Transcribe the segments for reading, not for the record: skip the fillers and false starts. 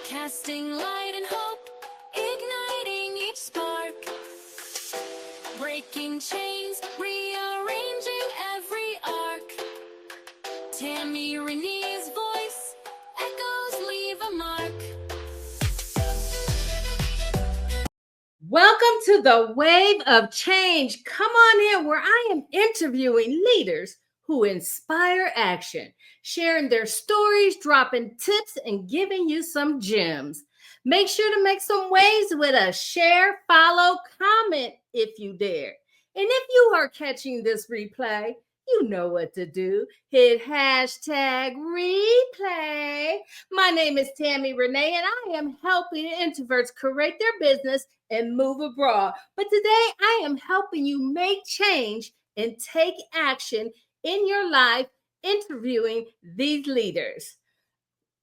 casting light and hope, igniting each spark, breaking chains, rearranging every arc. TammyRenee's voice echoes, leave a mark. Welcome to the Wave of Change. Come on in, where I am interviewing leaders who inspire action, sharing their stories, dropping tips, and giving you some gems. Make sure to make some waves with us. Share, follow, comment if you dare. And if you are catching this replay, you know what to do. Hit hashtag replay. My name is TammyRenee, and I am helping introverts create their business and move abroad. But today I am helping you make change and take action in your life, interviewing these leaders.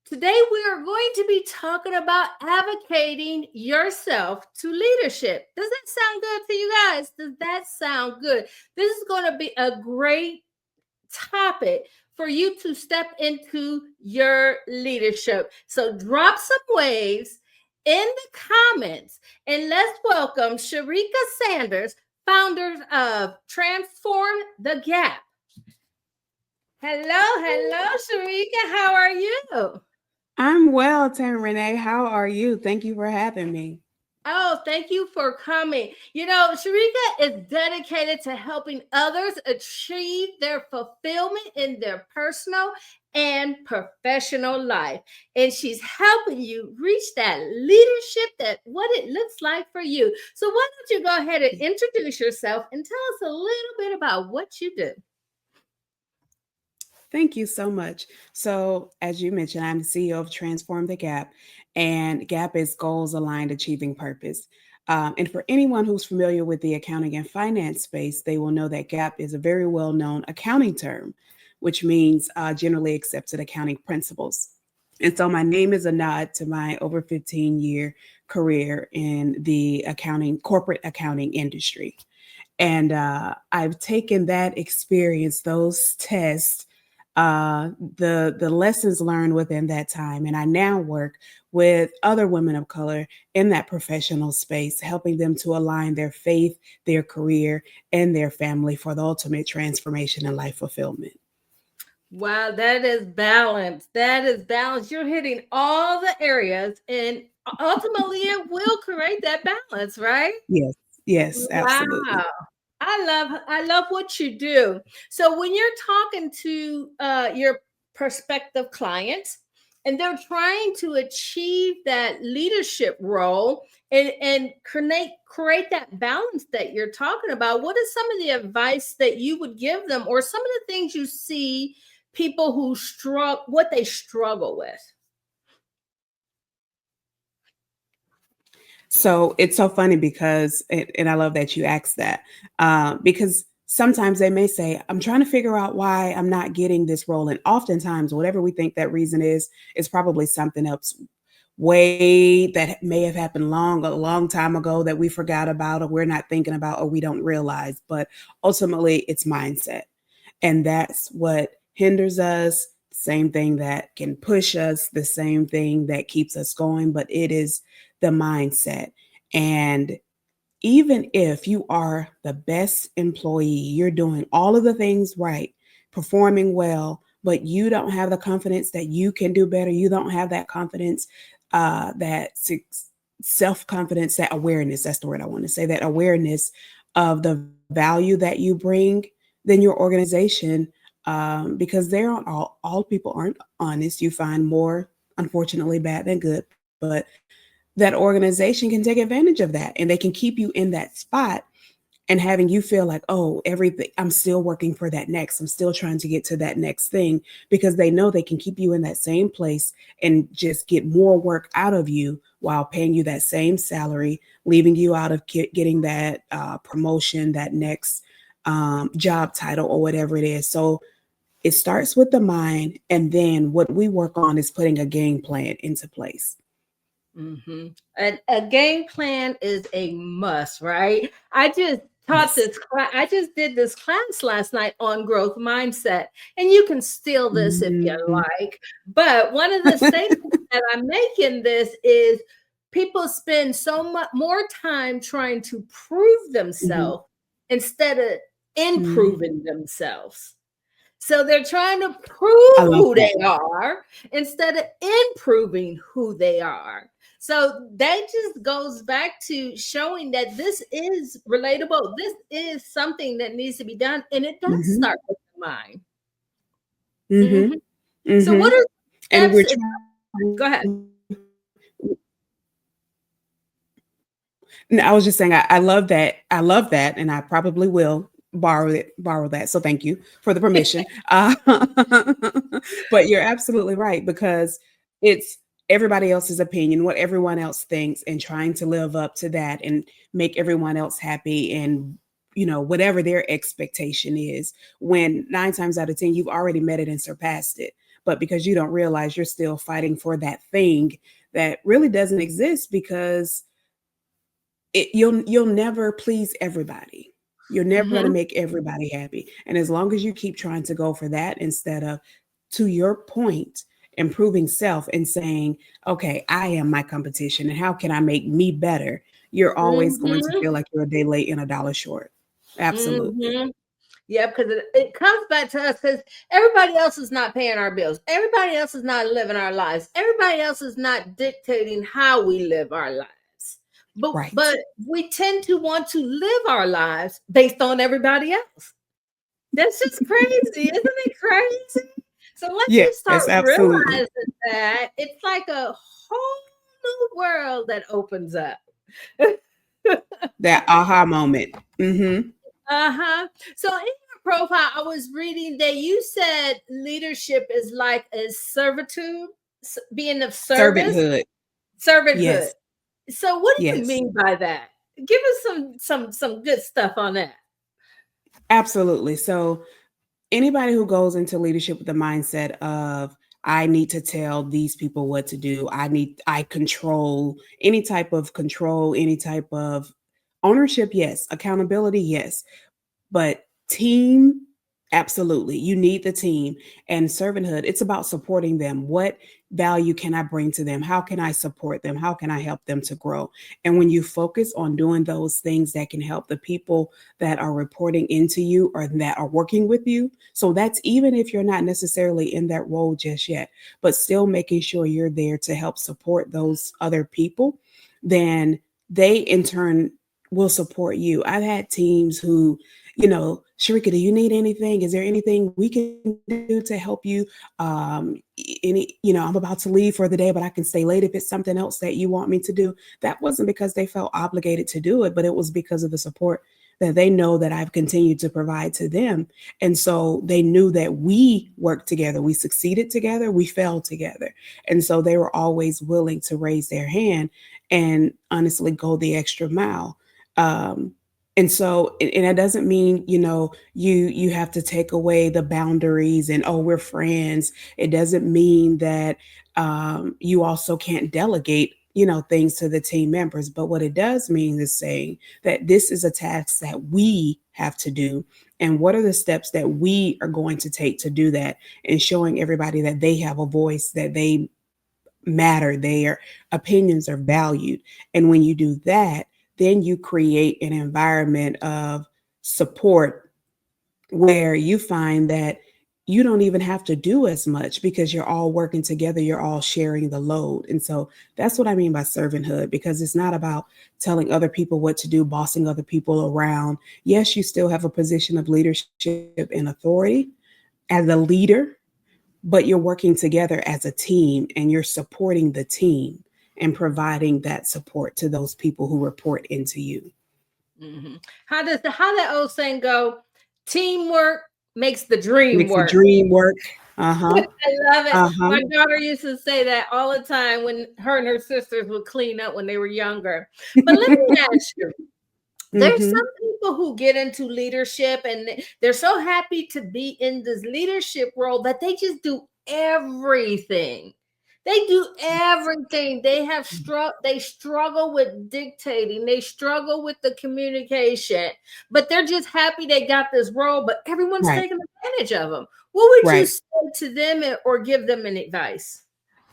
Today we are going to be talking about advocating yourself to leadership. Does that sound good to you guys? Does that sound good? This is going to be a great topic for you to step into your leadership. So drop some waves in the comments, and let's welcome Sherrika Sanders, founder of Transform the GAAP. Hello, Sherrika. How are you? I'm well, TammyRenee. How are you? Thank you for having me. Oh, thank you for coming. You know, Sherrika is dedicated to helping others achieve their fulfillment in their personal and professional life. And she's helping you reach that leadership, that what it looks like for you. So why don't you go ahead and introduce yourself and tell us a little bit about what you do? Thank you so much. So, as you mentioned, I'm the CEO of Transform the GAAP, and GAAP is goals aligned achieving purpose. And for anyone who's familiar with the accounting and finance space, they will know that GAAP is a very well known accounting term, which means generally accepted accounting principles. And so, my name is a nod to my over 15-year career in the corporate accounting industry. And I've taken that experience, those tests, the lessons learned within that time. And I now work with other women of color in that professional space, helping them to align their faith, their career, and their family for the ultimate transformation and life fulfillment. Wow, that is balance. That is balance. You're hitting all the areas, and ultimately it will create that balance, right? Yes, absolutely. Wow. I love what you do. So when you're talking to your prospective clients and they're trying to achieve that leadership role and create that balance that you're talking about, what is some of the advice that you would give them, or some of the things you see people who struggle, what they struggle with? So it's so funny because, and I love that you asked that, because sometimes they may say, I'm trying to figure out why I'm not getting this role. And oftentimes, whatever we think that reason is probably something else way that may have happened a long time ago that we forgot about, or we're not thinking about, or we don't realize. But ultimately, it's mindset. And that's what hinders us. Same thing that can push us, the same thing that keeps us going, but it is the mindset. And even if you are the best employee, you're doing all of the things right, performing well, but you don't have the confidence that you can do better. You don't have that confidence, that self-confidence, that awareness. That's the word I want to say, that awareness of the value that you bring, then your organization, because they're all people aren't honest. You find more, unfortunately, bad than good, but that organization can take advantage of that, and they can keep you in that spot and having you feel like, oh, everything, I'm still working for that next. I'm still trying to get to that next thing, because they know they can keep you in that same place and just get more work out of you while paying you that same salary, leaving you out of getting that promotion, that next job title, or whatever it is. So it starts with the mind. And then what we work on is putting a game plan into place. Mm-hmm. And a game plan is a must, right? I just did this class last night on growth mindset, and you can steal this if you like. But one of the statements that I make in this is people spend so much more time trying to prove Mhm. themselves instead of Mhm. improving themselves. So they're trying to I prove love who that. they are instead of improving who they are. So that just goes back to showing that this is relatable. This is something that needs to be done, and it does Mhm. start with the mind. Mhm. Mhm. So, what Mhm. are And we're steps? Go ahead. trying. No, I was just saying I love that. I love that, and I probably will borrow that. So thank you for the permission. But you're absolutely right because it's everybody else's opinion, what everyone else thinks, and trying to live up to that and make everyone else happy and whatever their expectation is. When 9 times out of 10 you've already met it and surpassed it, but because you don't realize you're still fighting for that thing that really doesn't exist because you'll never please everybody. You're never going to Mhm. make everybody happy. And as long as you keep trying to go for that instead of, to your point, improving self and saying, okay, I am my competition and how can I make me better? You're always going to Mhm. feel like you're a day late and a dollar short. Absolutely. Mhm. Yeah, because it comes back to us because everybody else is not paying our bills. Everybody else is not living our lives. Everybody else is not dictating how we live our lives. Right. But we tend to want to live our lives based on everybody else. That's just crazy, isn't it crazy? So once you Yes, start absolutely. realizing that, it's like a whole new world that opens up. That aha moment. Hmm. Uh-huh. So in your profile, I was reading that you said leadership is like a servitude, being of service, Servanthood. servanthood. Yes. So what do you Yes. mean by that? Give us some good stuff on that. Absolutely. So anybody who goes into leadership with the mindset of I need to tell these people what to do, I control, any type of control, any type of ownership, yes, accountability, yes, but team, absolutely. You need the team. And servanthood, it's about supporting them. What value can I bring to them? How can I support them? How can I help them to grow? And when you focus on doing those things that can help the people that are reporting into you or that are working with you, so that's even if you're not necessarily in that role just yet, but still making sure you're there to help support those other people, then they in turn will support you. I've had teams who, Sherrika, do you need anything? Is there anything we can do to help you? I'm about to leave for the day, but I can stay late if it's something else that you want me to do. That wasn't because they felt obligated to do it, but it was because of the support that they know that I've continued to provide to them. And so they knew that we worked together, we succeeded together, we fell together. And so they were always willing to raise their hand and honestly go the extra mile. And so, and that doesn't mean, you have to take away the boundaries and, oh, we're friends. It doesn't mean that you also can't delegate, things to the team members. But what it does mean is saying that this is a task that we have to do. And what are the steps that we are going to take to do that? And showing everybody that they have a voice, that they matter, their opinions are valued. And when you do that, then you create an environment of support where you find that you don't even have to do as much because you're all working together, you're all sharing the load. And so that's what I mean by servanthood, because it's not about telling other people what to do, bossing other people around. Yes, you still have a position of leadership and authority as a leader, but you're working together as a team and you're supporting the team and providing that support to those people who report into you. Mhm. How that old saying go? Teamwork makes the dream Makes the work. dream work. Uh-huh. I love it. Uh-huh. My daughter used to say that all the time when her and her sisters would clean up when they were younger. But let me ask you, there's Mm-hmm. some people who get into leadership and they're so happy to be in this leadership role that they just do everything. They do everything. They struggle with dictating. They struggle with the communication, but they're just happy they got this role, but everyone's Right. taking advantage of them. What would you Right. say to them or give them an advice?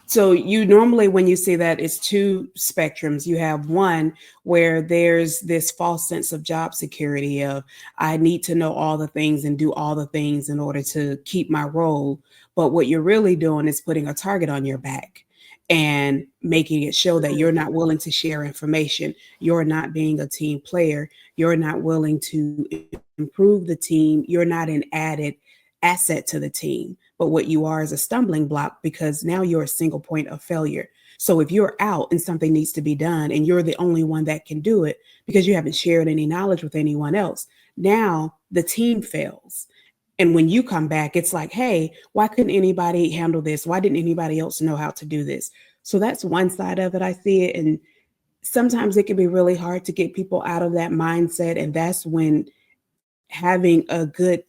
So you normally, when you see that, it's two spectrums. You have one where there's this false sense of job security of I need to know all the things and do all the things in order to keep my role. But what you're really doing is putting a target on your back and making it show that you're not willing to share information. You're not being a team player. You're not willing to improve the team. You're not an added asset to the team. But what you are is a stumbling block because now you're a single point of failure. So if you're out and something needs to be done and you're the only one that can do it because you haven't shared any knowledge with anyone else, now the team fails. And when you come back, it's like, hey, why couldn't anybody handle this? Why didn't anybody else know how to do this? So that's one side of it. I see it. And sometimes it can be really hard to get people out of that mindset. And that's when having a good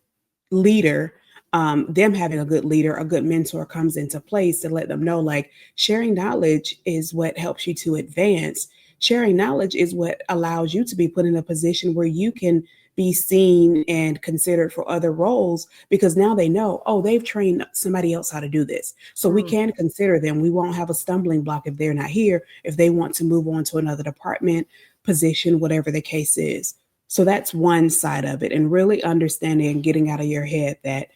leader, them having a good leader, a good mentor comes into place to let them know like sharing knowledge is what helps you to advance. Sharing knowledge is what allows you to be put in a position where you can be seen and considered for other roles because now they know, oh, they've trained somebody else how to do this. So we can consider them. We won't have a stumbling block if they're not here, if they want to move on to another department, position, whatever the case is. So that's one side of it, and really understanding and getting out of your head that,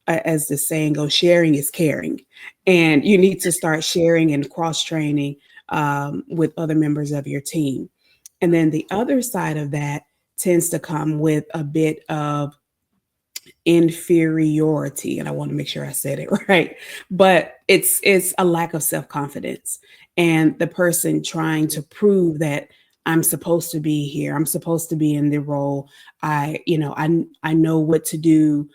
as the saying goes, sharing is caring. And you need to start sharing and cross training with other members of your team. And then the other side of that tends to come with a bit of inferiority, and I want to make sure I said it right, but it's a lack of self-confidence and the person trying to prove that I'm supposed to be here, I'm supposed to be in the role, I know what to do,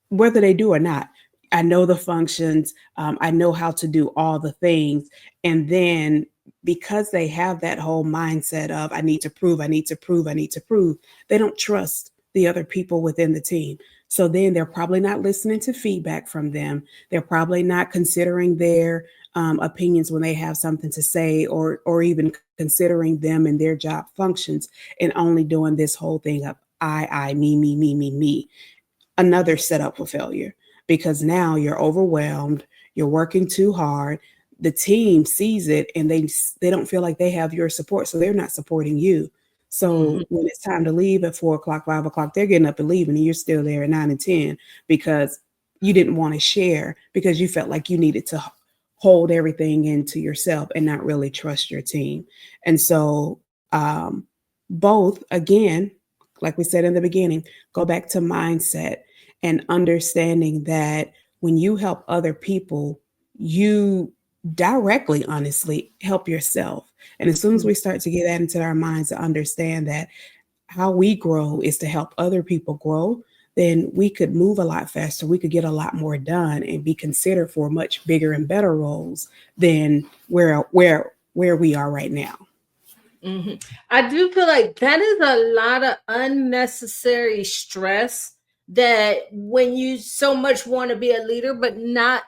whether they do or not. I know the functions, I know how to do all the things. And then because they have that whole mindset of I need to prove, I need to prove, I need to prove, they don't trust the other people within the team. So then they're probably not listening to feedback from them. They're probably not considering their opinions when they have something to say, or even considering them and their job functions, and only doing this whole thing of I, me. Another setup for failure because now you're overwhelmed, you're working too hard. The team sees it and they don't feel like they have your support, so they're not supporting you. So when it's time to leave at 4 o'clock, 5 o'clock, they're getting up and leaving, and you're still there at 9 and 10 because you didn't want to share because you felt like you needed to hold everything into yourself and not really trust your team. And so both, again, like we said in the beginning, go back to mindset and understanding that when you help other people, you directly, honestly, help yourself. And as soon as we start to get that into our minds to understand that how we grow is to help other people grow, then we could move a lot faster. We could get a lot more done and be considered for much bigger and better roles than where we are right now. I do feel like that is a lot of unnecessary stress that when you so much want to be a leader, but not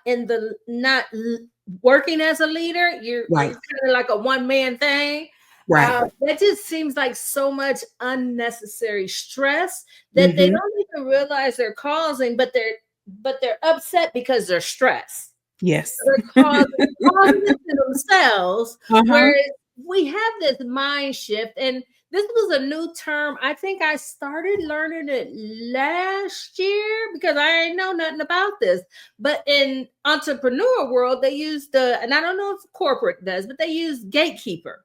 working as a leader, you're Right. kind of like a one-man thing. Right. That just seems like so much unnecessary stress that they Mm-hmm. don't even realize they're causing, but they're upset because they're stressed. Yes. They're causing it to themselves. Uh-huh. Whereas we have this mind shift, and this was a new term. I think I started learning it last year because I ain't know nothing about this. But in entrepreneur world, they use and I don't know if corporate does, but they use gatekeeper.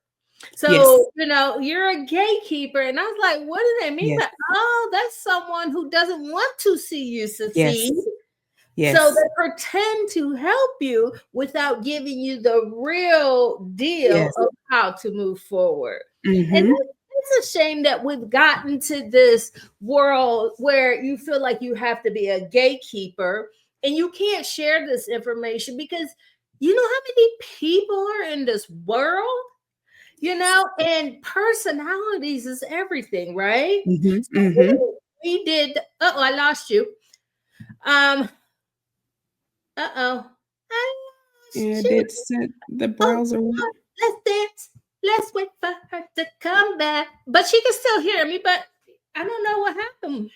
Yes. So, you're a gatekeeper. And I was like, what do they mean Yes. by, oh, that's someone who doesn't want to see you Yes. succeed. So Yes. they pretend to help you without giving you the real deal Yes. of how to move forward. And Mm-hmm. it's a shame that we've gotten to this world where you feel like you have to be a gatekeeper and you can't share this information because you know how many people are in this world? And personalities is everything, right? Mm-hmm. Mm-hmm. So we did, I lost you. Um, Uh-oh. I lost And you. it's the Oh, browser went. let's dance. Let's wait for her to come back. But she can still hear me, but I don't know what happened.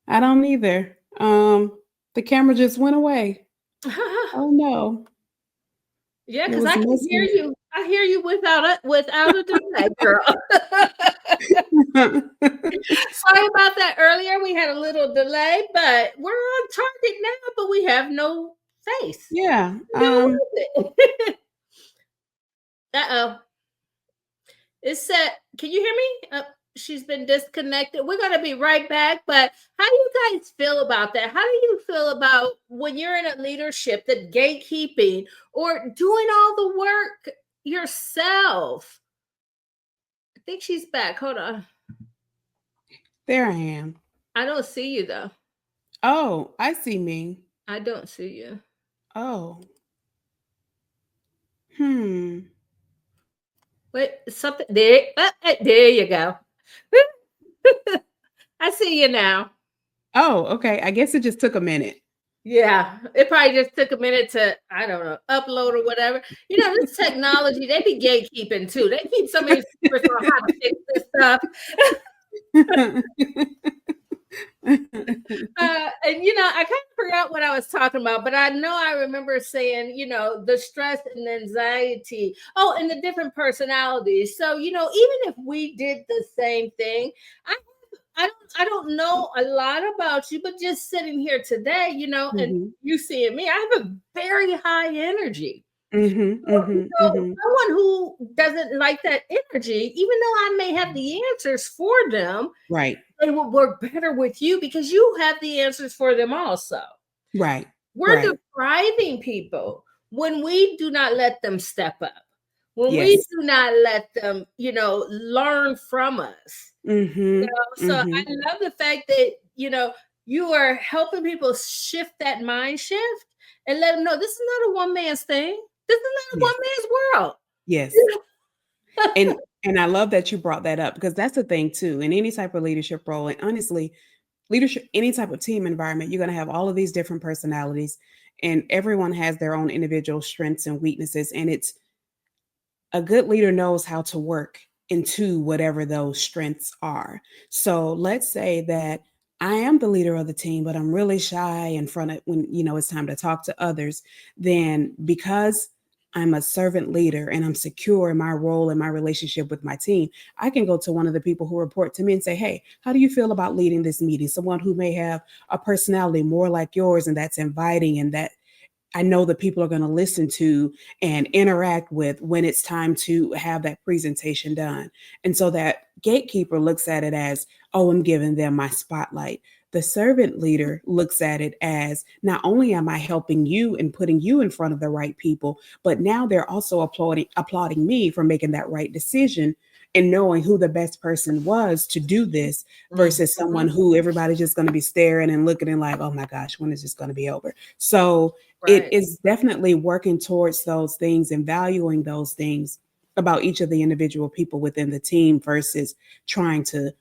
I don't either. The camera just went away. Oh no. Yeah, It because was I can hear messy. you. I hear you without a delay, girl. Sorry about that earlier. We had a little delay, but we're on target now, but we have no face. Yeah. No with it. Uh-oh. It said, can you hear me? She's been disconnected. We're going to be right back. But how do you guys feel about that? How do you feel about when you're in a leadership, that gatekeeping or doing all the work yourself? I think she's back. Hold on. There I am. I don't see you though. Oh, I see me. I don't see you. Oh. Hmm. Wait, something there. There you go. I see you now. Oh, okay. I guess it just took a minute. Yeah, it probably just took a minute to, I don't know, upload or whatever. This technology, they be gatekeeping too. They keep some of these secrets on how to fix this stuff. I kind of forgot what I was talking about, but I know I remember saying, the stress and anxiety. Oh, and the different personalities. So, even if we did the same thing, I don't know a lot about you, but just sitting here today, and Mhm. you seeing me, I have a very high energy. Mhm. Mhm. So Mhm. someone who doesn't like that energy, even though I may have the answers for them, Right. they will work better with you because you have the answers for them also. Right. We're Right. depriving people when we do not let them step up, when we Yes. do not let them, learn from us. Mhm. So I Mhm. love the fact that, you are helping people shift that mind shift and let them know this is not a one man's thing. This is not a Yes. one man's world. Yes. And I love that you brought that up because that's the thing too. In any type of leadership role, and honestly, leadership, any type of team environment, you're going to have all of these different personalities, and everyone has their own individual strengths and weaknesses. And it's a good leader knows how to work into whatever those strengths are. So let's say that I am the leader of the team, but I'm really shy in front of when it's time to talk to others. Then because I'm a servant leader and I'm secure in my role and my relationship with my team, I can go to one of the people who report to me and say, "Hey, how do you feel about leading this meeting?" Someone who may have a personality more like yours and that's inviting and that I know that people are going to listen to and interact with when it's time to have that presentation done. And so that gatekeeper looks at it as, oh, I'm giving them my spotlight. The servant leader looks at it as not only am I helping you and putting you in front of the right people, but now they're also applauding me for making that right decision and knowing who the best person was to do this versus someone who everybody's just going to be staring and looking and like, oh my gosh, when is this going to be over? So it Right. is definitely working towards those things and valuing those things about each of the individual people within the team versus trying to,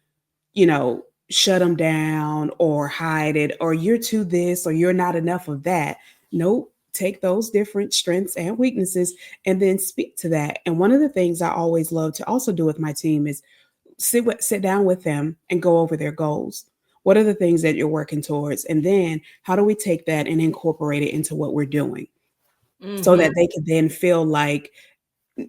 shut them down or hide it or you're too this or you're not enough of that. Nope. Take those different strengths and weaknesses and then speak to that. And one of the things I always love to also do with my team is sit down with them and go over their goals. What are the things that you're working towards? And then how do we take that and incorporate it into what we're doing so Mm-hmm. that they can then feel like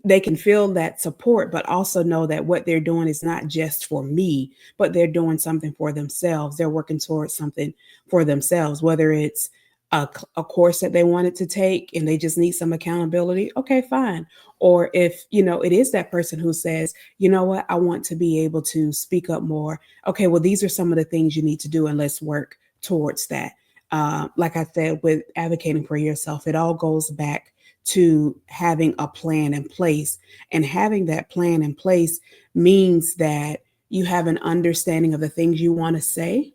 they can feel that support, but also know that what they're doing is not just for me, but they're doing something for themselves. They're working towards something for themselves, whether it's a course that they wanted to take and they just need some accountability. Okay, fine. Or if, it is that person who says, you know what, I want to be able to speak up more. Okay, well, these are some of the things you need to do and let's work towards that. Like I said, with advocating for yourself, it all goes back to having a plan in place. And having that plan in place means that you have an understanding of the things you want to say.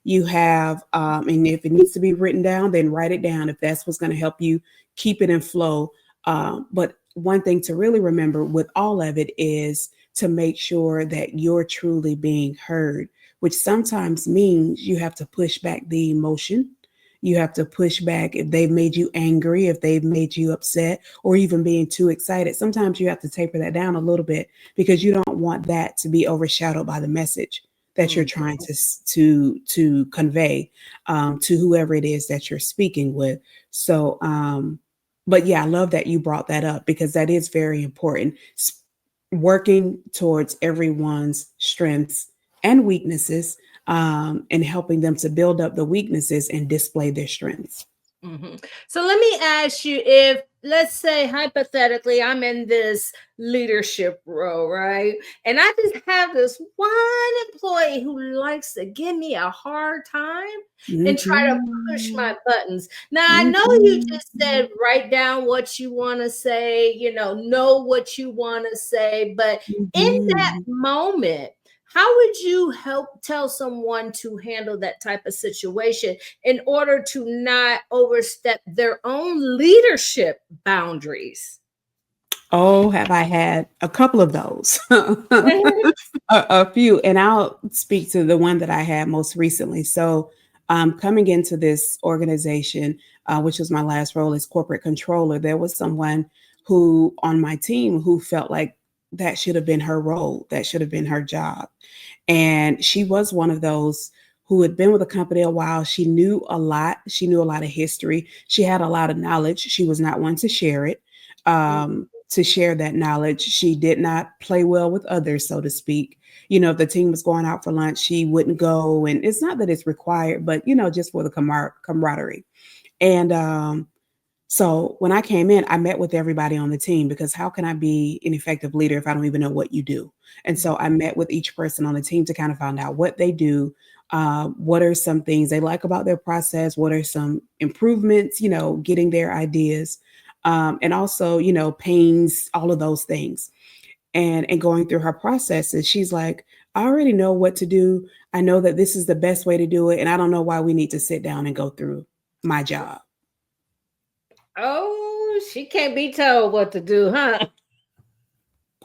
You have, and if it needs to be written down, then write it down if that's what's going to help you keep it in flow. But one thing to really remember with all of it is to make sure that you're truly being heard, which sometimes means you have to push back the emotion. You have to push back if they've made you angry, if they've made you upset, or even being too excited. Sometimes you have to taper that down a little bit because you don't want that to be overshadowed by the message that you're trying to convey to whoever it is that you're speaking with. So But yeah, I love that you brought that up because that is very important. Working towards everyone's strengths and weaknesses, and helping them to build up the weaknesses and display their strengths. So let me ask you, if let's say hypothetically I'm in this leadership role, right? And I just have this one employee who likes to give me a hard time and try to push Mhm. my buttons. Now I know you just said Mhm. write down what you want to say, know what you want to say, but in that Mhm. moment, how would you help tell someone to handle that type of situation in order to not overstep their own leadership boundaries? Oh, have I had a couple of those? A few, and I'll speak to the one that I had most recently. So, coming into this organization, which was my last role as corporate controller, there was someone who on my team who felt like that should have been her role, that should have been her job. And she was one of those who had been with the company a while. She knew a lot. She knew a lot of history. She had a lot of knowledge. She was not one to share it, to share that knowledge. She did not play well with others, so to speak. If the team was going out for lunch, she wouldn't go. And it's not that it's required, but, just for the camaraderie. And so when I came in, I met with everybody on the team because how can I be an effective leader if I don't even know what you do? And so I met with each person on the team to kind of find out what they do, what are some things they like about their process, what are some improvements, getting their ideas, and also, pains, all of those things. And going through her processes, she's like, I already know what to do. I know that this is the best way to do it. And I don't know why we need to sit down and go through my job. Oh, she can't be told what to do, huh?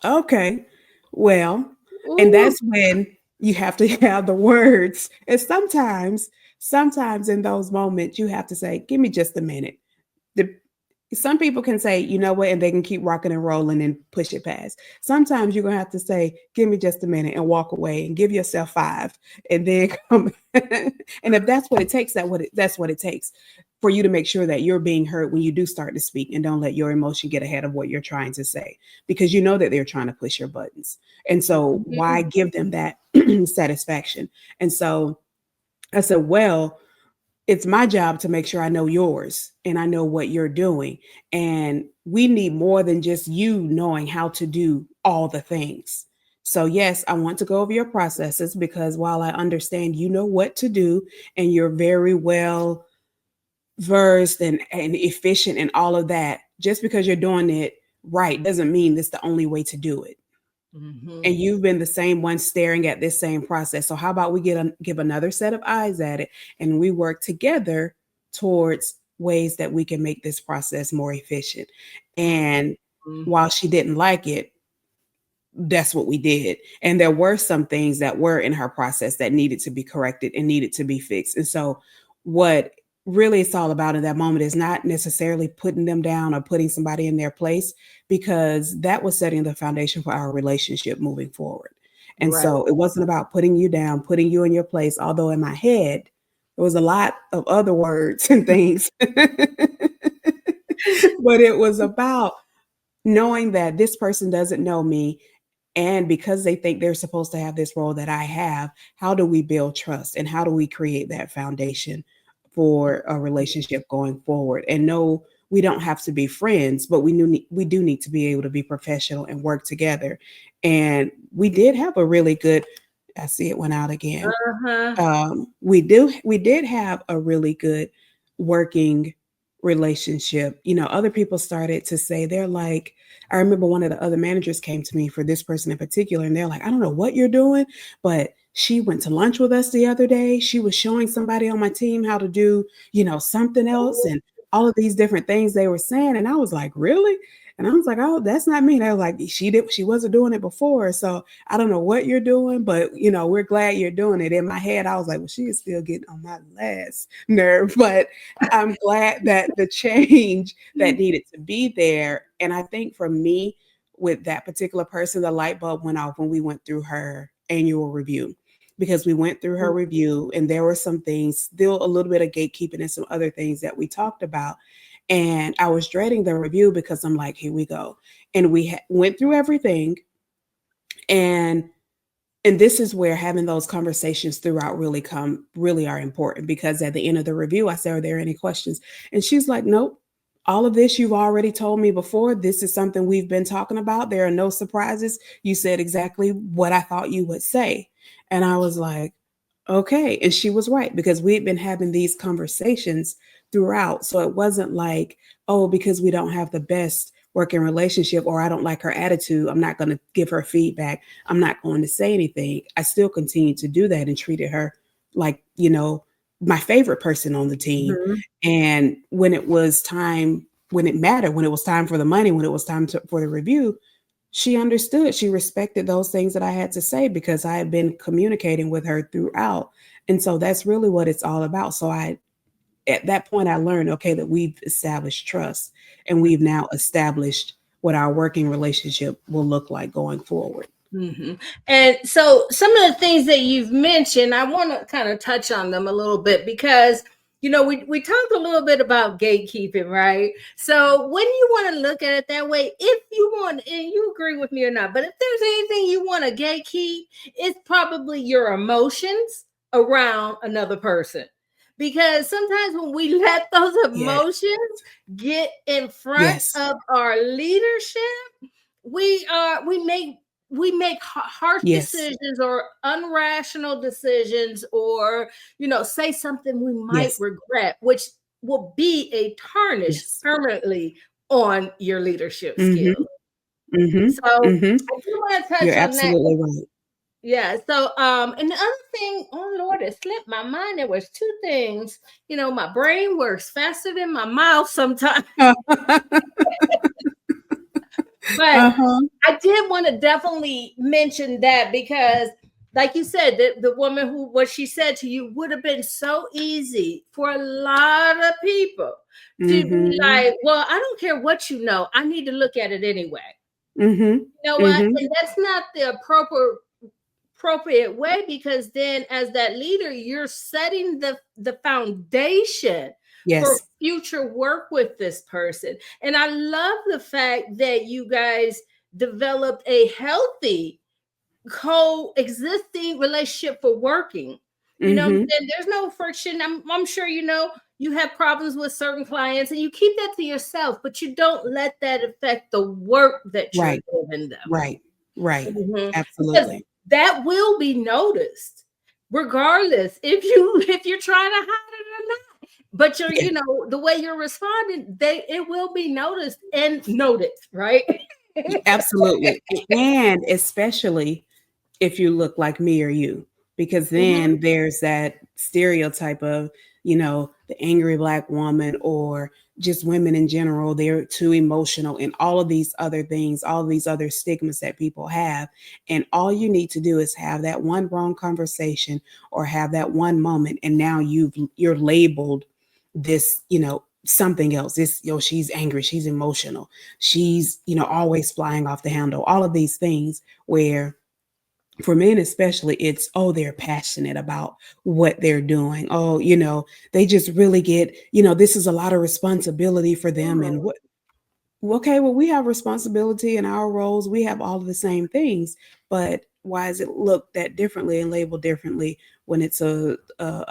Okay. Well, and Ooh. that's when you have to have the words. And sometimes in those moments, you have to say, give me just a minute. The, some people can say, you know what, and they can keep rocking and rolling and push it past. Sometimes you're gonna have to say, give me just a minute and walk away and give yourself 5 and then come. And if that's what it takes, that's what it takes for you to make sure that you're being heard when you do start to speak, and don't let your emotion get ahead of what you're trying to say, because you know that they're trying to push your buttons. And so why Mhm. give them that satisfaction? And so I said, well, it's my job to make sure I know yours and I know what you're doing. And we need more than just you knowing how to do all the things. So, yes, I want to go over your processes because while I understand you know what to do and you're very well versed and efficient and all of that, just because you're doing it right doesn't mean that's the only way to do it. And Mhm. you've been the same one staring at this same process. So how about we give another set of eyes at it, and we work together towards ways that we can make this process more efficient. And Mhm. while she didn't like it, that's what we did. And there were some things that were in her process that needed to be corrected and needed to be fixed. And so, what really it's all about in that moment is not necessarily putting them down or putting somebody in their place, because that was setting the foundation for our relationship moving forward. And Right. so, it wasn't about putting you down, putting you in your place, although in my head, there was a lot of other words and things. But it was about knowing that this person doesn't know me, and because they think they're supposed to have this role that I have, how do we build trust and how do we create that foundation for a relationship going forward? And no, we don't have to be friends, but we do need to be able to be professional and work together. And we did have a really good, I see it went out again. Uh-huh. We did have a really good working relationship. Other people started to say, they're like, I remember one of the other managers came to me for this person in particular, and they're like, I don't know what you're doing, but she went to lunch with us the other day. She was showing somebody on my team how to do, something else, and all of these different things they were saying. And I was like, really? And I was like, oh, that's not me. They were like, she wasn't doing it before. So I don't know what you're doing, but we're glad you're doing it. In my head, I was like, well, she is still getting on my last nerve, but I'm glad that the change that needed to be there. And I think for me, with that particular person, the light bulb went off when we went through her annual review, because we went through her review and there were some things, still a little bit of gatekeeping and some other things that we talked about. And I was dreading the review because I'm like, here we go. And we went through everything. And this is where having those conversations throughout really are important, because at the end of the review, I said, are there any questions? And she's like, nope. All of this you've already told me before. This is something we've been talking about. There are no surprises. You said exactly what I thought you would say. And I was like, okay. And she was right, because we'd been having these conversations throughout. So it wasn't like, oh, because we don't have the best working relationship, or I don't like her attitude, I'm not going to give her feedback. I'm not going to say anything. I still continued to do that and treated her like, my favorite person on the team. Mhm. And when it was time, when it mattered, when it was time for the money, when it was time for the review, she understood. She respected those things that I had to say, because I had been communicating with her throughout. And so that's really what it's all about. So at that point, I learned, okay, that we've established trust, and we've now established what our working relationship will look like going forward. Mm-hmm. And so some of the things that you've mentioned, I want to kind of touch on them a little bit, because we talked a little bit about gatekeeping, right? So when you want to look at it that way, if you want, and you agree with me or not, but if there's anything you want to gatekeep, it's probably your emotions around another person. Because sometimes when we let those Yeah. emotions get in front Yes. of our leadership, we make harsh Yes. decisions or unrational decisions, or say something we might Yes. regret, which will be a tarnish Yes. permanently on your leadership Mm-hmm. skills. Mm-hmm. So Mm-hmm. I do want to touch You're on that. absolutely right. Yeah. So and the other thing, oh Lord, it slipped my mind. There was two things. My brain works faster than my mouth sometimes. But Uh-huh. I did want to definitely mention that, because, like you said, the woman who what she said to you would have been so easy for a lot of people to be Mm-hmm. like, well, I don't care what you know. I need to look at it anyway. Mm-hmm. You know what? Mm-hmm. And that's not the appropriate way, because then as that leader, you're setting the foundation for Yes. future work with this person. And I love the fact that you guys developed a healthy coexisting relationship for working. Mm-hmm. Then there's no friction. I'm sure you have problems with certain clients, and you keep that to yourself, but you don't let that affect the work that you're Right. giving them. Right. Right. Mhm. Because Absolutely. that will be noticed, regardless if you're trying to hide it or not. But you're, Yeah. the way you're responding, it will be noticed and noted, right? Absolutely. And especially if you look like me or you, because Mhm. then there's that stereotype of, the angry Black woman, or just women in general, they're too emotional, and all of these other things, all of these other stigmas that people have. And all you need to do is have that one wrong conversation, or have that one moment, and now you're labeled this, something else. This, she's angry, she's emotional, she's, always flying off the handle, all of these things, where for men especially, it's, oh, they're passionate about what they're doing, oh, they just really get, this is a lot of responsibility for them. And Mhm. what, okay, well, we have responsibility in our roles, we have all of the same things, but why is it looked at differently and labeled differently when it's a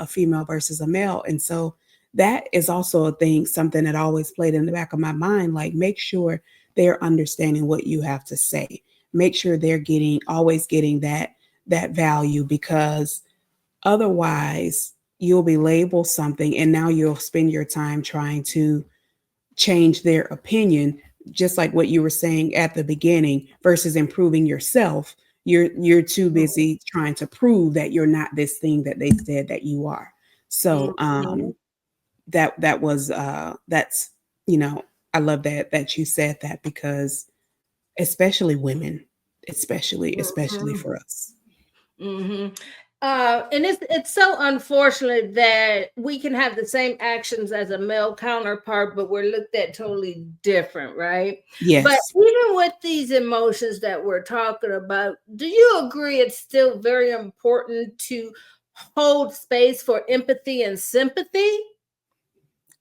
female versus a male? And so that is also a thing, something that always played in the back of my mind, like, make sure they're understanding what you have to say, make sure they're always getting that value, because otherwise you'll be labeled something, and now you'll spend your time trying to change their opinion, just like what you were saying at the beginning, versus improving yourself. You're too busy trying to prove that you're not this thing that they said that you are. So Mhm. that was that's, you know I love that you said that, because especially women, especially Mhm. for us. Hmm. And it's so unfortunate that we can have the same actions as a male counterpart, but we're looked at totally different, right? But Yes. even with these emotions that we're talking about, do you agree it's still very important to hold space for empathy and sympathy?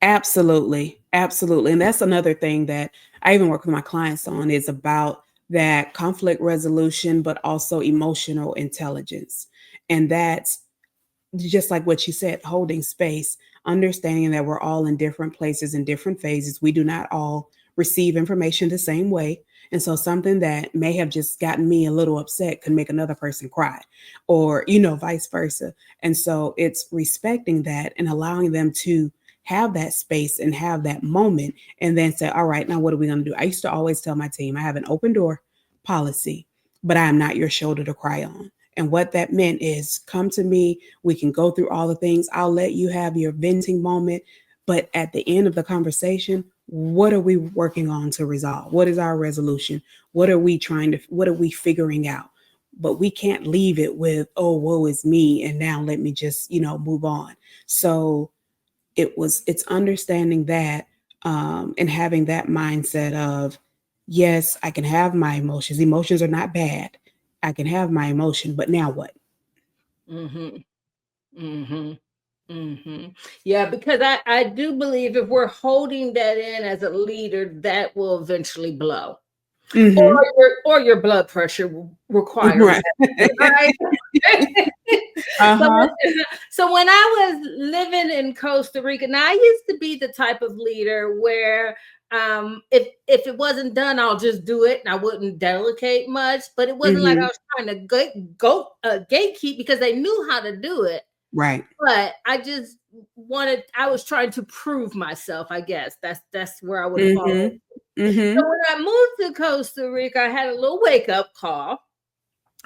Absolutely. Absolutely. And that's another thing that I even work with my clients on is about that conflict resolution, but also emotional intelligence. And that's just like what you said, holding space, understanding that we're all in different places in different phases. We do not all receive information the same way. And so something that may have just gotten me a little upset could make another person cry, or, vice versa. And so it's respecting that and allowing them to have that space and have that moment and then say, all right, now what are we going to do? I used to always tell my team, I have an open door policy, but I am not your shoulder to cry on. And what that meant is come to me. We can go through all the things. I'll let you have your venting moment. But at the end of the conversation, what are we working on to resolve? What is our resolution? What are we figuring out? But we can't leave it with, oh, woe is me. And now let me just, move on. So it's understanding that and having that mindset of, yes, I can have my emotions. Emotions are not bad. I can have my emotion, but now what? Mm-hmm. Mm-hmm. Mm-hmm. Yeah, because I do believe if we're holding that in as a leader, that will eventually blow. Mm-hmm. Or your blood pressure will require Right. that, right? So, Uh-huh. so when I was living in Costa Rica, now I used to be the type of leader where if it wasn't done, I'll just do it and I wouldn't delegate much. But it wasn't like I Mm-hmm. was trying to go gatekeep because they knew how to do it. Right. But I was trying to prove myself, I guess. That's where I would have fallen. Mm-hmm. Mm-hmm. So when I moved to Costa Rica, I had a little wake up call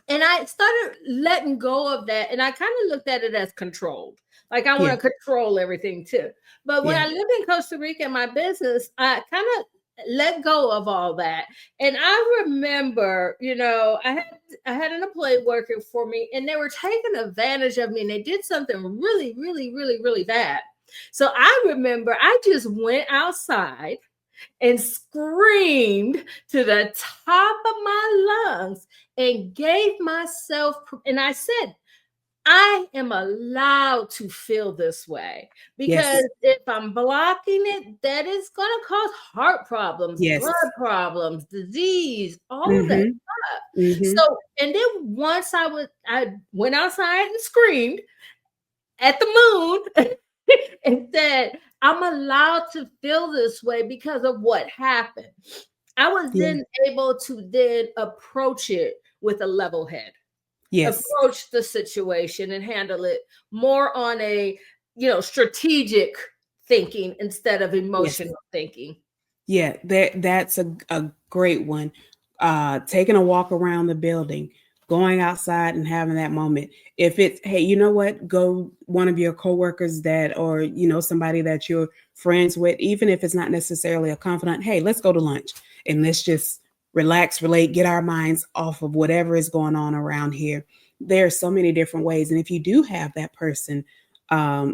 and I started letting go of that. And I kind of looked at it as controlled. Like I want Yeah. to control everything too. But when Yeah. I lived in Costa Rica in my business, I kind of let go of all that. And I remember, I had an employee working for me and they were taking advantage of me and they did something really, really, really, really bad. So I remember I just went outside and screamed to the top of my lungs and gave myself, and I said, I am allowed to feel this way because Yes. if I'm blocking it, that is going to cause heart problems, blood Yes. problems, disease, all of that Mm-hmm. stuff. Mm-hmm. So, and then once I went outside and screamed at the moon and said, I'm allowed to feel this way because of what happened. I was Yeah. then able to then approach it with a level head, Yes. approach the situation and handle it more on a, strategic thinking instead of Yes. emotional thinking. Yeah, that's a great one. Taking a walk around the building, going outside and having that moment. If it's, hey, you know what, go one of your coworkers that, or somebody that you're friends with, even if it's not necessarily a confidant, hey, let's go to lunch and let's just relax, relate, get our minds off of whatever is going on around here. There are so many different ways, and if you do have that person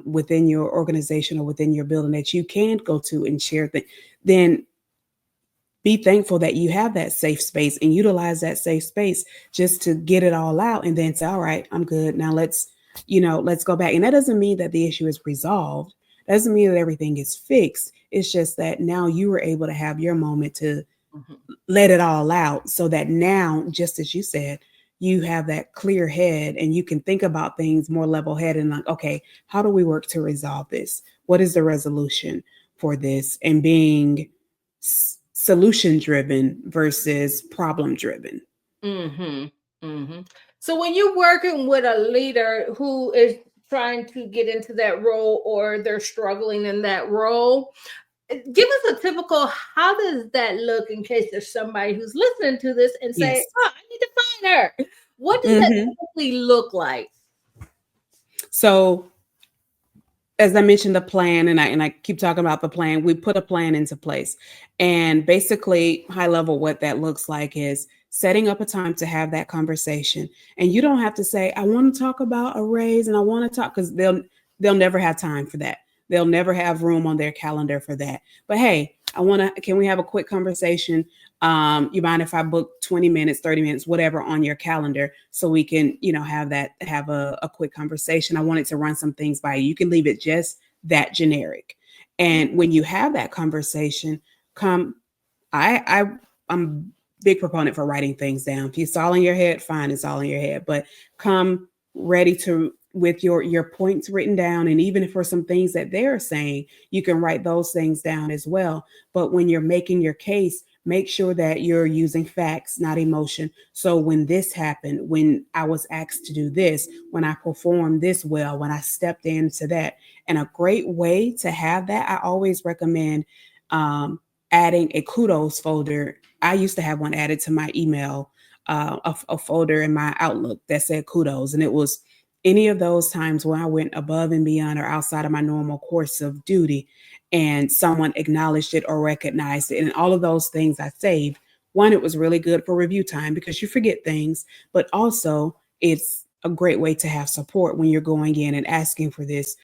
within your organization or within your building that you can go to and share things, then be thankful that you have that safe space and utilize that safe space just to get it all out and then say, all right, I'm good. Now let's go back. And that doesn't mean that the issue is resolved. That doesn't mean that everything is fixed. It's just that now you were able to have your moment to Mhm. let it all out so that now, just as you said, you have that clear head and you can think about things more level headed and like, okay, how do we work to resolve this? What is the resolution for this? And being solution driven versus problem driven. Mhm. Mhm. So when you're working with a leader who is trying to get into that role or they're struggling in that role, give us a typical, how does that look in case there's somebody who's listening to this and say, Yes. oh, I need to find her. What does that Hmm. typically look like? So as I mentioned, the plan, and I keep talking about the plan, we put a plan into place. And basically, high level, what that looks like is setting up a time to have that conversation. And you don't have to say, I want to talk about a raise and I want to talk, because they'll never have time for that. They'll never have room on their calendar for that. But hey, can we have a quick conversation? You mind if I book 20 minutes, 30 minutes, whatever on your calendar so we can, have a quick conversation. I wanted to run some things by you. You can leave it just that generic. And when you have that conversation, come, I'm big proponent for writing things down. If it's all in your head, fine, it's all in your head. But come ready to with your points written down. And even if for some things that they're saying, you can write those things down as well. But when you're making your case, make sure that you're using facts, not emotion. So when this happened, when I was asked to do this, when I performed this well, when I stepped into that. And a great way to have that, I always recommend adding a kudos folder. I used to have one added to my email, a folder in my Outlook that said kudos. And it was any of those times when I went above and beyond or outside of my normal course of duty and someone acknowledged it or recognized it. And all of those things I saved. One, it was really good for review time because you forget things, but also it's a great way to have support when you're going in and asking for this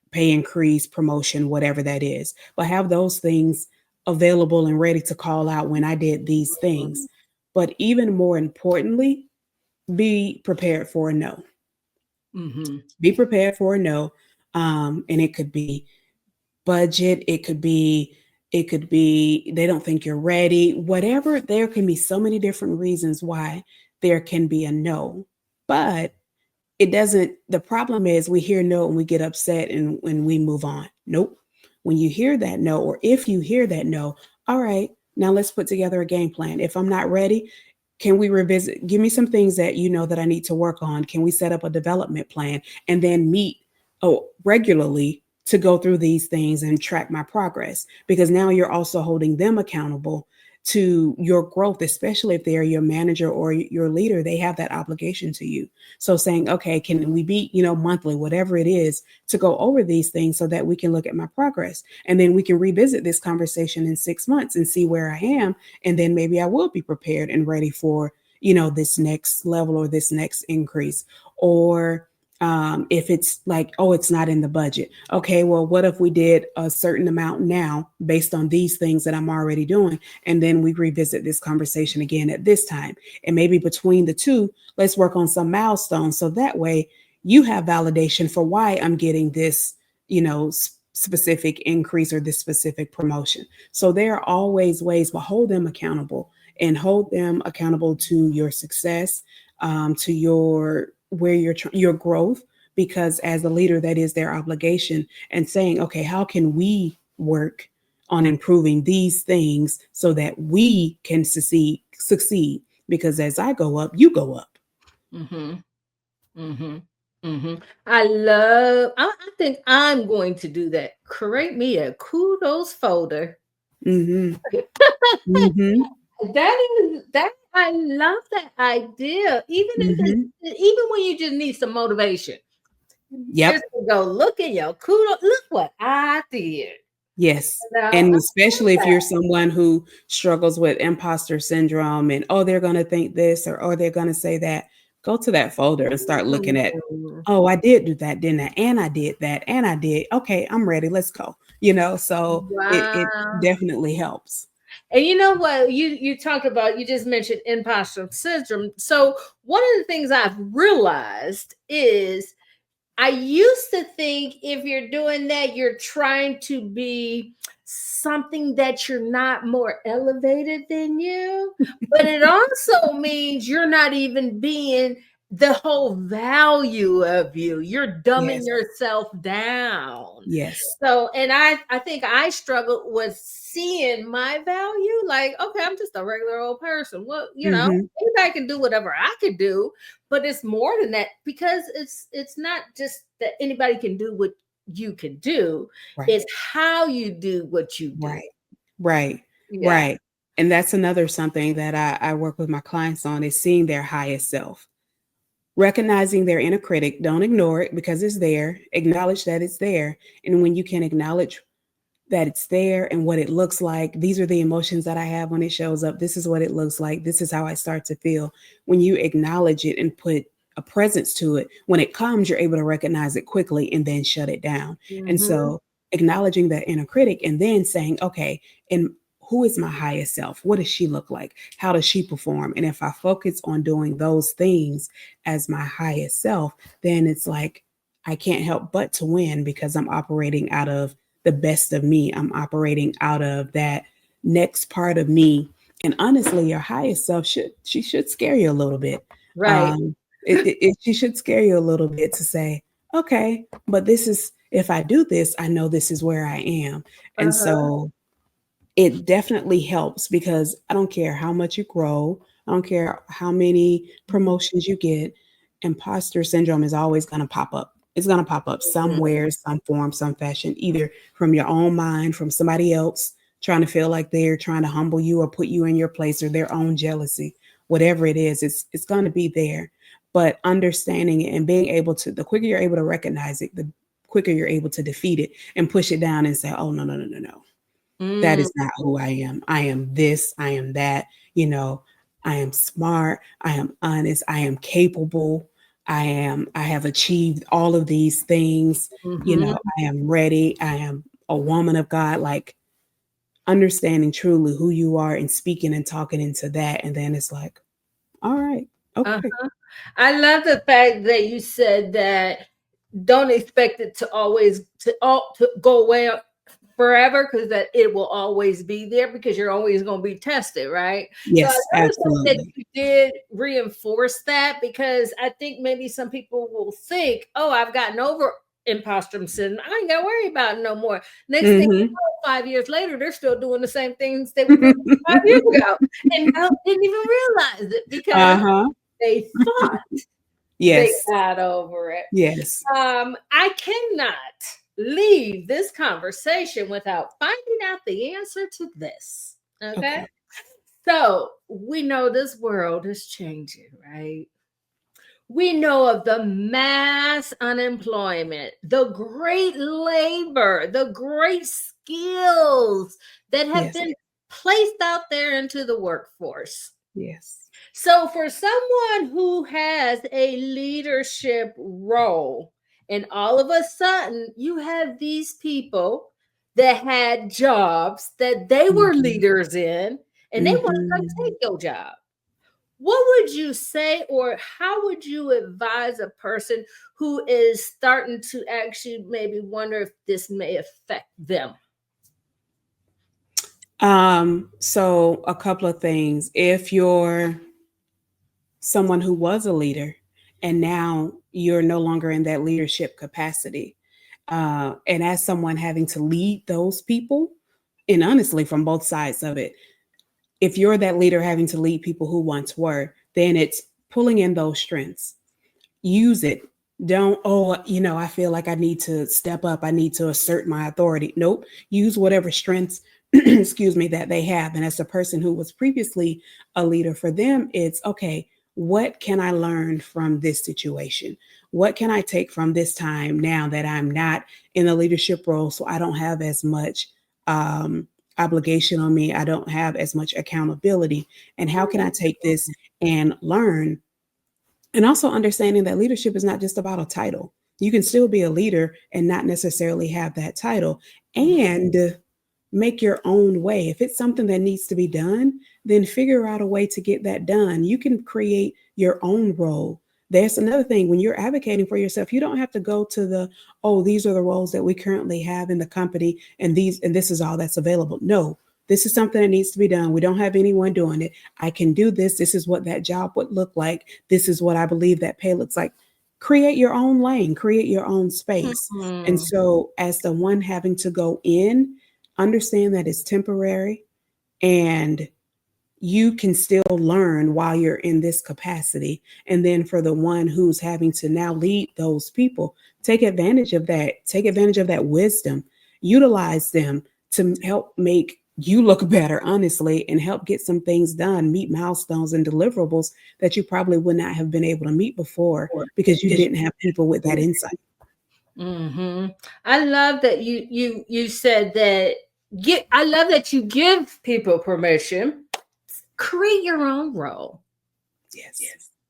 pay increase, promotion, whatever that is. But have those things available and ready to call out when I did these things. But even more importantly, be prepared for a no. Mm-hmm. Be prepared for a no. And it could be budget, it could be they don't think you're ready, whatever. There can be so many different reasons why there can be a no. But it doesn't, the problem is we hear no and we get upset and when we move on. Nope. When you hear that no, or if you hear that no, all right, now let's put together a game plan. If I'm not ready, can we revisit? Give me some things that you know that I need to work on. Can we set up a development plan and then meet regularly to go through these things and track my progress? Because now you're also holding them accountable to your growth, especially if they're your manager or your leader. They have that obligation to you. So saying, okay, can we meet, monthly, whatever it is, to go over these things so that we can look at my progress. And then we can revisit this conversation in 6 months and see where I am. And then maybe I will be prepared and ready for, this next level or this next increase. Or if it's like, oh, it's not in the budget. Okay, well, what if we did a certain amount now based on these things that I'm already doing? And then we revisit this conversation again at this time. And maybe between the two, let's work on some milestones. So that way you have validation for why I'm getting this, specific increase or this specific promotion. So there are always ways, but hold them accountable and hold them accountable to your success, to your your growth, because as a leader, that is their obligation, and saying, okay, how can we work on improving these things so that we can succeed? Because as I go up, you go up. Mm-hmm. Mm-hmm. Mm-hmm. I think I'm going to do that. Create me a kudos folder. Mm-hmm. Mm-hmm. That I love that idea. Mm-hmm. Even when you just need some motivation. Yep. Just to go look at your kudos. Look what I did. Yes. I And love especially if you're that. someone who struggles with imposter syndrome and, oh, they're going to think this or, oh, they're going to say that, go to that folder and start looking at, Mhm. oh, I did do that, didn't I? And I did that. And I did. Okay, I'm ready. Let's go. So it Wow. definitely helps. And you know what you talked about, you just mentioned imposter syndrome. So one of the things I've realized is I used to think if you're doing that, you're trying to be something that you're not, more elevated than you. But it also means you're not even being the whole value of you. You're dumbing Yes. yourself down. Yes. So, and I think I struggled with seeing my value. Like, okay, I'm just a regular old person. Well, Mm-hmm. anybody can do whatever I could do, but it's more than that, because it's not just that anybody can do what you can do. Right. It's how you do what you do. Right. Right. Yeah. Right. And that's another something that I work with my clients on, is seeing their highest self. Recognizing their inner critic, don't ignore it because it's there. Acknowledge that it's there. And when you can acknowledge that it's there and what it looks like, these are the emotions that I have when it shows up. This is what it looks like. This is how I start to feel. When you acknowledge it and put a presence to it, when it comes, you're able to recognize it quickly and then shut it down. And Mm-hmm. so acknowledging that inner critic and then saying, okay, and who is my highest self? What does she look like? How does she perform? And if I focus on doing those things as my highest self, then it's like I can't help but to win because I'm operating out of the best of me. I'm operating out of that next part of me. And honestly, your highest self should scare you a little bit. Right. Um, she should scare you a little bit to say, okay, but this is, if I do this, I know this is where I am. And Uh-huh. so it definitely helps, because I don't care how much you grow, I don't care how many promotions you get, imposter syndrome is always going to pop up. It's going to pop up somewhere, some form, some fashion, either from your own mind, from somebody else trying to feel like they're trying to humble you or put you in your place, or their own jealousy. Whatever it is, it's going to be there. But understanding it and being able to, the quicker you're able to recognize it, the quicker you're able to defeat it and push it down and say, oh, no, no, no, no, no. That Mm. is not who I am. I am this, I am that, you know, I am smart, I am honest, I am capable, I have achieved all of these things, you Mhm. know, I am ready, I am a woman of God, like understanding truly who you are and speaking and talking into that. And then it's like, all right, okay. Uh-huh. I love the fact that you said that don't expect it to always to go away forever, because that it will always be there, because you're always going to be tested, right? So I Yes, love the fact that absolutely. you did reinforce that, because I think maybe some people will think, oh, I've gotten over imposter syndrome, I ain't got to worry about it no more. Next thing you Hmm. know, 5 years later, they're still doing the same things they were doing 5 years ago, and didn't even realize it, because Uh-huh. they thought they Yes. got over it. Yes. I cannot leave this conversation without finding out the answer to this. Okay. Okay. So we know this world is changing, right? We know of the mass unemployment, the great labor, the great skills that have Yes. been placed out there into the workforce. Yes. So, for someone who has a leadership role, and all of a sudden you have these people that had jobs that they were Hmm. leaders in, and they want to come take Hmm. your job. What would you say, or how would you advise a person who is starting to actually maybe wonder if this may affect them? So a couple of things. If you're someone who was a leader and now you're no longer in that leadership capacity, and as someone having to lead those people, and honestly, from both sides of it, if you're that leader having to lead people who once were, then it's pulling in those strengths. Use it. Don't, oh, I feel like I need to step up. I need to assert my authority. Nope. Use whatever strengths, excuse me, that they have. And as a person who was previously a leader for them, it's okay. What can I learn from this situation? What can I take from this time now that I'm not in a leadership role? So I don't have as much obligation on me. I don't have as much accountability. And how can I take this and learn, and also understanding that leadership is not just about a title. You can still be a leader and not necessarily have that title, Mhm. and make your own way. If it's something that needs to be done, then figure out a way to get that done. You can create your own role. There's another thing, when you're advocating for yourself, you don't have to go to the, oh, these are the roles that we currently have in the company, and this is all that's available. No, this is something that needs to be done. We don't have anyone doing it. I can do this. This is what that job would look like. This is what I believe that pay looks like. Create your own lane, create your own space. And Mhm. so, as the one having to go in, understand that it's temporary, and you can still learn while you're in this capacity. And then for the one who's having to now lead those people, take advantage of that. Take advantage of that wisdom. Utilize them to help make you look better, honestly, and help get some things done, meet milestones and deliverables that you probably would not have been able to meet before because you didn't have people with that insight. Hmm. I love that you said that. I love that you give people permission. Create your own role. Yes.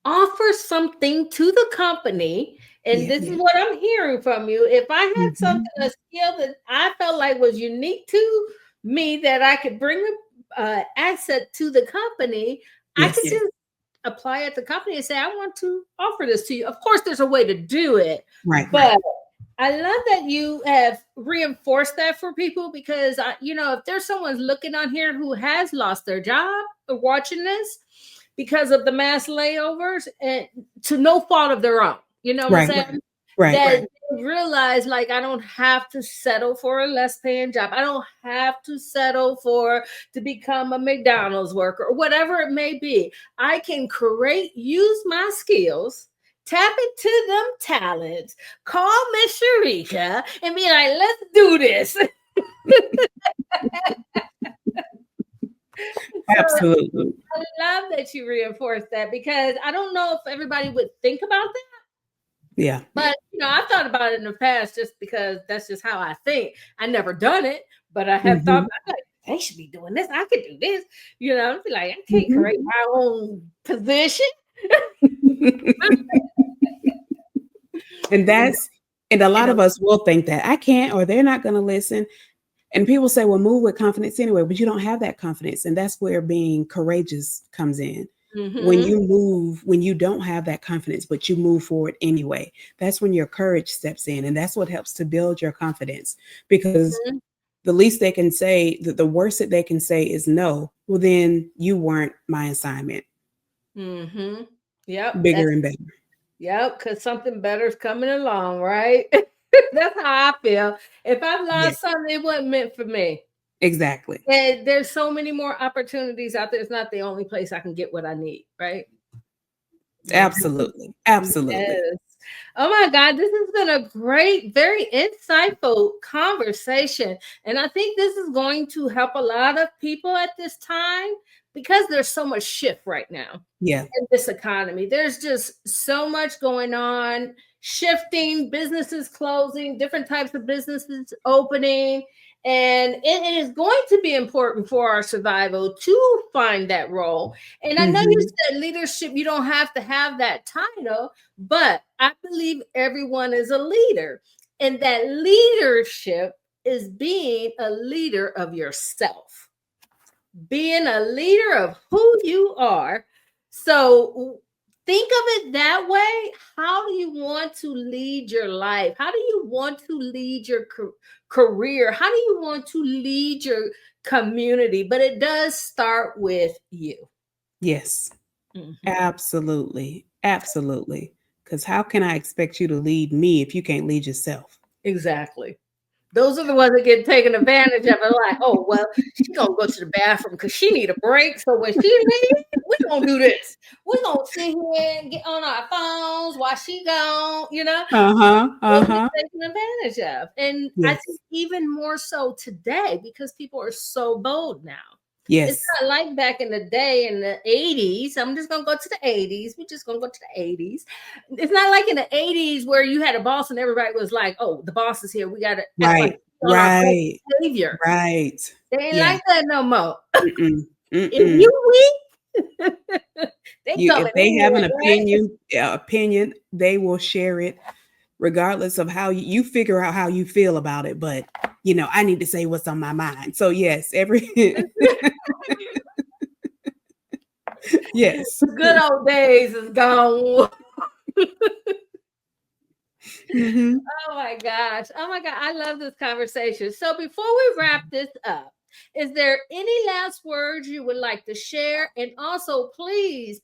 Offer something to the company. And Yeah. this is what I'm hearing from you. If I had Hmm. something, a skill that I felt like was unique to me, that I could bring a asset to the company, I could Yes. just apply at the company and say, I want to offer this to you. Of course, there's a way to do it, Right. but I love that you have reinforced that for people because, if there's someone looking on here who has lost their job or watching this because of the mass layovers and to no fault of their own, you know what I'm Right. saying? Right. That they realize, like, I don't have to settle for a less paying job. I don't have to settle to become a McDonald's worker or whatever it may be. I can use my skills, tap into them talents, call Miss Sherrika and be like, let's do this. Absolutely. I love that you reinforced that because I don't know if everybody would think about that. Yeah. But I've thought about it in the past just because that's just how I think. I never done it, but I have thought about it. They should be doing this. I could do this. I'd be like, I can't create my own position. And a lot of us will think that I can't, or they're not going to listen. And people say, well, move with confidence anyway, but you don't have that confidence. And that's where being courageous comes in. When you move, when you don't have that confidence, but you move forward anyway, that's when your courage steps in. And that's what helps to build your confidence, because the least they can say, the worst that they can say is no. Well, then you weren't my assignment. Yep. Bigger and better. Yep. Because something better is coming along, right? That's how I feel. If I've lost something, it wasn't meant for me. Exactly. And there's so many more opportunities out there. It's not the only place I can get what I need, right? Absolutely. Absolutely. Yes. Oh my God, this has been a great, very insightful conversation. And I think this is going to help a lot of people at this time because there's so much shift right now in this economy. There's just so much going on, shifting, businesses closing, different types of businesses opening. And it is going to be important for our survival to find that role. And I know you said leadership, you don't have to have that title, but I believe everyone is a leader. And that leadership is being a leader of yourself, being a leader of who you are. So think of it that way. How do you want to lead your life? How do you want to lead your career? How do you want to lead your community? But it does start with you. Yes, absolutely. Absolutely. Because how can I expect you to lead me if you can't lead yourself? Exactly. Those are the ones that get taken advantage of. Like, oh, well, she's going to go to the bathroom because she need a break. So when she leaves, we're going to do this. We're going to sit here and get on our phones while she gone, Those get taken advantage of. And I think even more so today because people are so bold now. Yes. It's not like back in the day in the 80s. I'm just going to go to the 80s. We're just going to go to the 80s. It's not like in the 80s where you had a boss and everybody was like, oh, the boss is here. We got to act like right. Behavior. Right. They ain't like that no more. If you weak, if they have an opinion, they will share it regardless of how you figure out how you feel about it. But I need to say what's on my mind. So yes, yes. The good old days is gone. Oh my gosh. I love this conversation. So before we wrap this up, is there any last words you would like to share? And also, please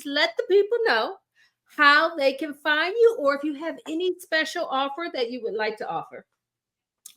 let the people know how they can find you, or if you have any special offer that you would like to offer.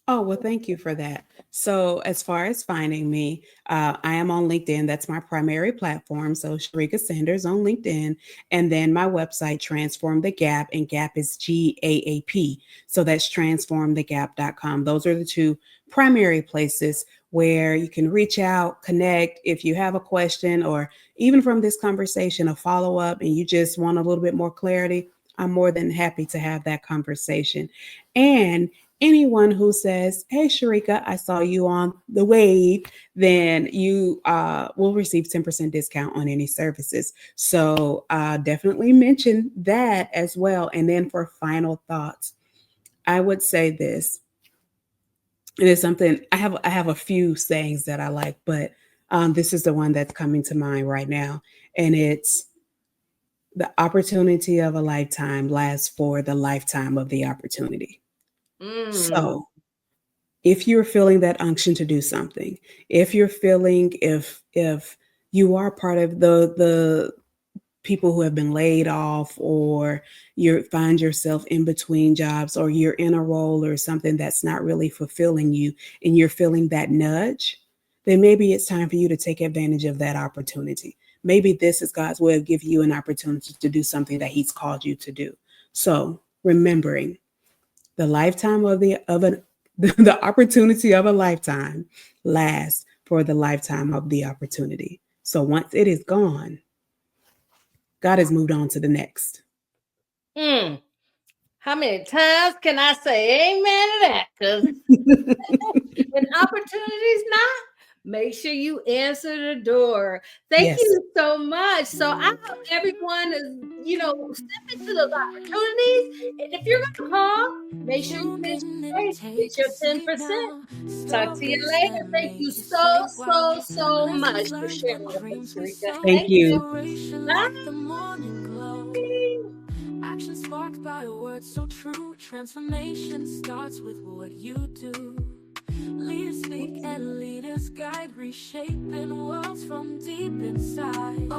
Oh, well, thank you for that. So as far as finding me, I am on LinkedIn. That's my primary platform. So Sherrika Sanders on LinkedIn. And then my website, Transform the GAAP, and GAAP is GAAP. So that's transformthegap.com. Those are the two primary places where you can reach out, connect. If you have a question, or even from this conversation, a follow-up, and you just want a little bit more clarity, I'm more than happy to have that conversation. And anyone who says, hey, Sherrika, I saw you on the wave, then you will receive 10% discount on any services. So definitely mention that as well. And then for final thoughts, I would say this. And it's something I have a few sayings that I like, but this is the one that's coming to mind right now. And it's the opportunity of a lifetime lasts for the lifetime of the opportunity. Mm. So if you're feeling that unction to do something, if you're feeling if you are part of the people who have been laid off, or you find yourself in between jobs, or you're in a role or something that's not really fulfilling you, and you're feeling that nudge, then maybe it's time for you to take advantage of that opportunity. Maybe this is God's way of giving you an opportunity to do something that he's called you to do. So remembering the lifetime of an the opportunity of a lifetime lasts for the lifetime of the opportunity. So once it is gone, God has moved on to the next. Mm. How many times can I say amen to that? Because when opportunities knock, make sure you answer the door. Thank Yes. you so much. So I hope everyone is, step into those opportunities. And if you're going to call, make sure you mention hey, it's your 10%. Talk to you later. Thank you so, so, so much for sharing with us, Sherrika. Thank Thank you. you. Bye. Action sparked by a word so true. Transformation starts with what you do. Leaders speak and leaders guide, reshaping worlds from deep inside.